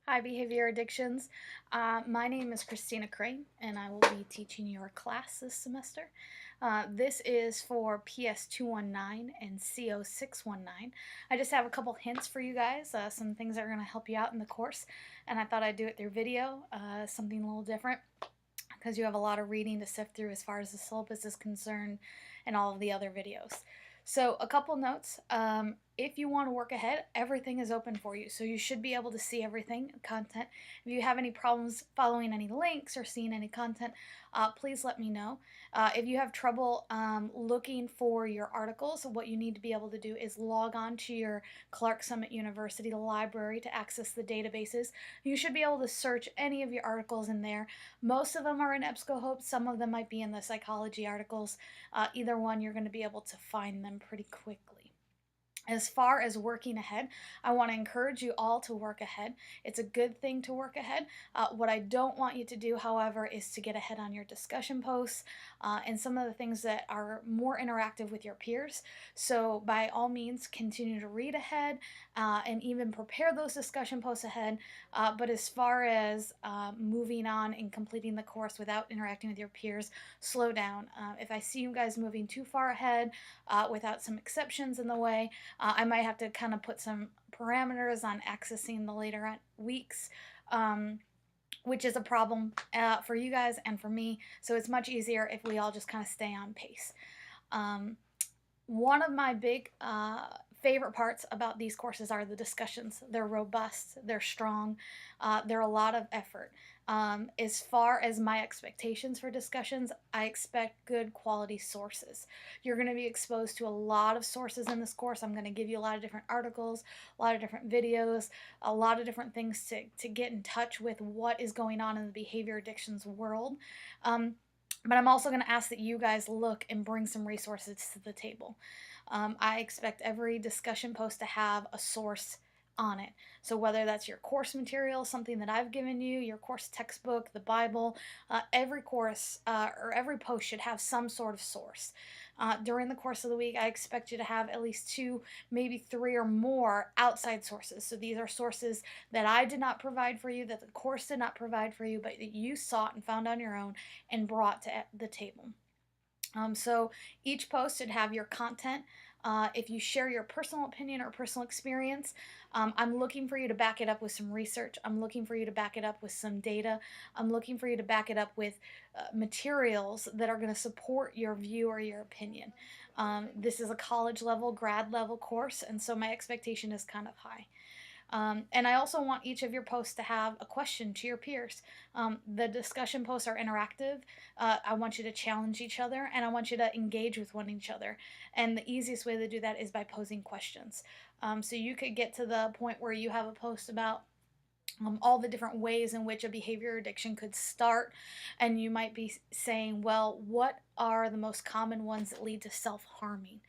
Hi, Behavior Addictions. My name is Christina Crane, and I will be teaching your class this semester. This is for PS 219 and CO 619. I just have a couple hints for you guys, some things that are going to help you out in the course, and I thought I'd do it through video, something a little different because you have a lot of reading to sift through as far as the syllabus is concerned and all of the other videos. So, a couple notes. If you want to work ahead, everything is open for you. So, you should be able to see everything, content. If you have any problems following any links or seeing any content, please let me know. If you have trouble looking for your articles, what you need to be able to do is log on to your Clark Summit University library to access the databases. You should be able to search any of your articles in there. Most of them are in EBSCOhost, some of them might be in the psychology articles. Either one, you're going to be able to find them pretty quickly. As far as working ahead, I want to encourage you all to work ahead. It's a good thing to work ahead. What I don't want you to do, however, is to get ahead on your discussion posts and some of the things that are more interactive with your peers. So, by all means, continue to read ahead and even prepare those discussion posts ahead. But as far as moving on and completing the course without interacting with your peers, slow down. If I see you guys moving too far ahead without some exceptions in the way, I might have to kind of put some parameters on accessing the later weeks, which is a problem for you guys and for me. So it's much easier if we all just kind of stay on pace. Um, One of my big favorite parts about these courses are the discussions. They're robust, they're strong, they're a lot of effort. As far as my expectations for discussions, I expect good quality sources. You're going to be exposed to a lot of sources in this course. I'm going to give you a lot of different articles, a lot of different videos, a lot of different things to get in touch with what is going on in the behavior addictions world. But I'm also going to ask that you guys look and bring some resources to the table. I expect every discussion post to have a source on it. So whether that's your course material, something that I've given you, your course textbook, the Bible, every course or every post should have some sort of source. During the course of the week, I expect you to have at least two, maybe three or more outside sources. So these are sources that I did not provide for you, that the course did not provide for you, but that you sought and found on your own and brought to the table. So each post should have your content. If you share your personal opinion or personal experience, I'm looking for you to back it up with some research. I'm looking for you to back it up with some data. I'm looking for you to back it up with materials that are going to support your view or your opinion. This is a college level, grad level course, and so my expectation is kind of high. And I also want each of your posts to have a question to your peers. The discussion posts are interactive. I want you to challenge each other and I want you to engage with one each other. And the easiest way to do that is by posing questions. So you could get to the point where you have a post about all the different ways in which a behavior addiction could start. And you might be saying, well, what are the most common ones that lead to self harming?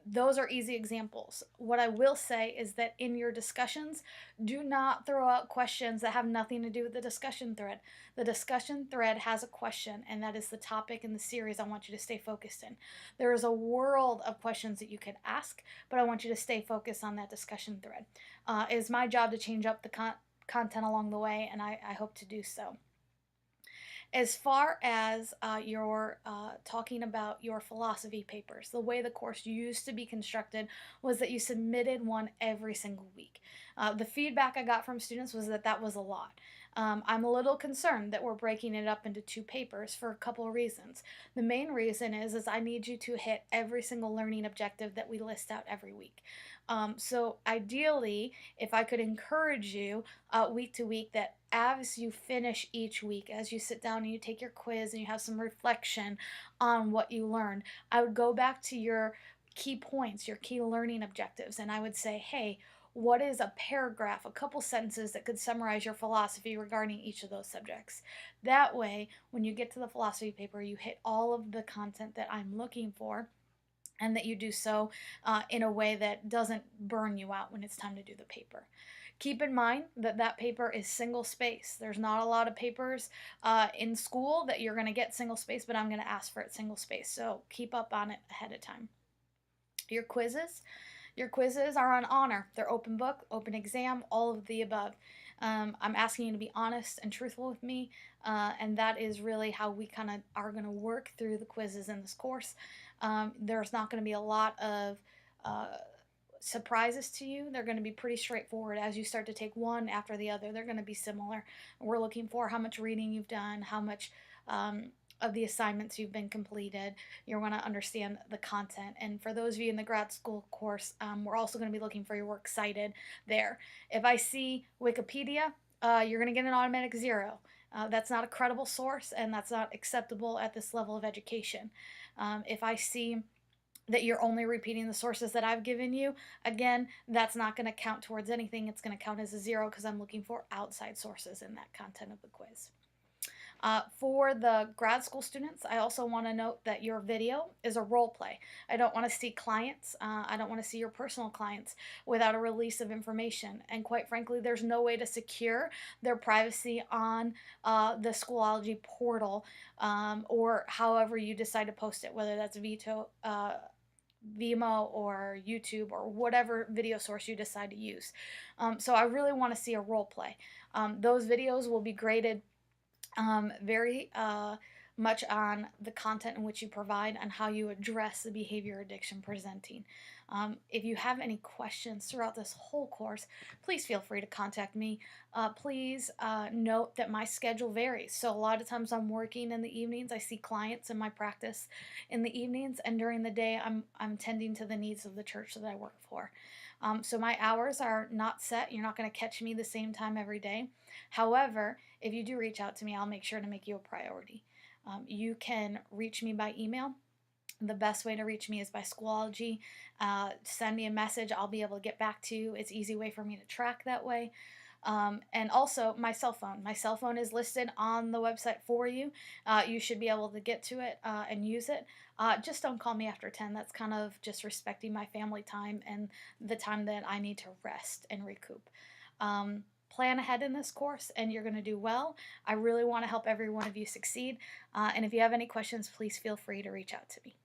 Those are easy examples. What I will say is that in your discussions, do not throw out questions that have nothing to do with the discussion thread. The discussion thread has a question, and that is the topic in the series I want you to stay focused in. There is a world of questions that you could ask, but I want you to stay focused on that discussion thread. It is my job to change up the content along the way, and I hope to do so. As far as your talking about your philosophy papers, the way the course used to be constructed was that you submitted one every single week. The feedback I got from students was that that was a lot. I'm a little concerned that we're breaking it up into two papers for a couple of reasons. The main reason is I need you to hit every single learning objective that we list out every week. So ideally, if I could encourage you week to week, that as you finish each week, as you sit down and you take your quiz and you have some reflection on what you learned, I would go back to your key points, your key learning objectives, and I would say, hey, what is a paragraph, a couple sentences that could summarize your philosophy regarding each of those subjects? That way, when you get to the philosophy paper, you hit all of the content that I'm looking for, and that you do so in a way that doesn't burn you out when it's time to do the paper. Keep in mind that that paper is single space. There's not a lot of papers in school that you're going to get single space, but I'm going to ask for it single space. So keep up on it ahead of time. Your quizzes, Your quizzes are on honor. They're open book, open exam, all of the above. I'm asking you to be honest and truthful with me, and that is really how we kind of are going to work through the quizzes in this course. There's not going to be a lot of uh, surprises to you. They're going to be pretty straightforward. As you start to take one after the other, they're going to be similar. We're looking for how much reading you've done, how much of the assignments you've been completed. You're going to understand the content. And for those of you in the grad school course, we're also going to be looking for your works cited there. If I see Wikipedia, you're going to get an automatic 0. That's not a credible source, and that's not acceptable at this level of education. If I see that you're only repeating the sources that I've given you, again, that's not going to count towards anything. It's going to count as a 0 because I'm looking for outside sources in that content of the quiz. For the grad school students, I also want to note that your video is a role play. I don't want to see clients. I don't want to see your personal clients without a release of information. And quite frankly, there's no way to secure their privacy on the Schoology portal, or however you decide to post it, whether that's Vimeo or YouTube or whatever video source you decide to use. So I really want to see a role play. Those videos will be graded very much on the content in which you provide and how you address the behavior addiction presenting. If you have any questions throughout this whole course, please feel free to contact me. Please note that my schedule varies. So a lot of times I'm working in the evenings. I see clients in my practice in the evenings, and during the day I'm tending to the needs of the church that I work for. So my hours are not set. You're not going to catch me the same time every day. However, if you do reach out to me, I'll make sure to make you a priority. You can reach me by email. The best way to reach me is by Schoology. Send me a message. I'll be able to get back to you. It's an easy way for me to track that way. And also my cell phone. My cell phone is listed on the website for you. You should be able to get to it and use it. Just don't call me after 10. That's kind of just respecting my family time and the time that I need to rest and recoup. Plan ahead in this course and you're going to do well. I really want to help every one of you succeed. And if you have any questions, please feel free to reach out to me.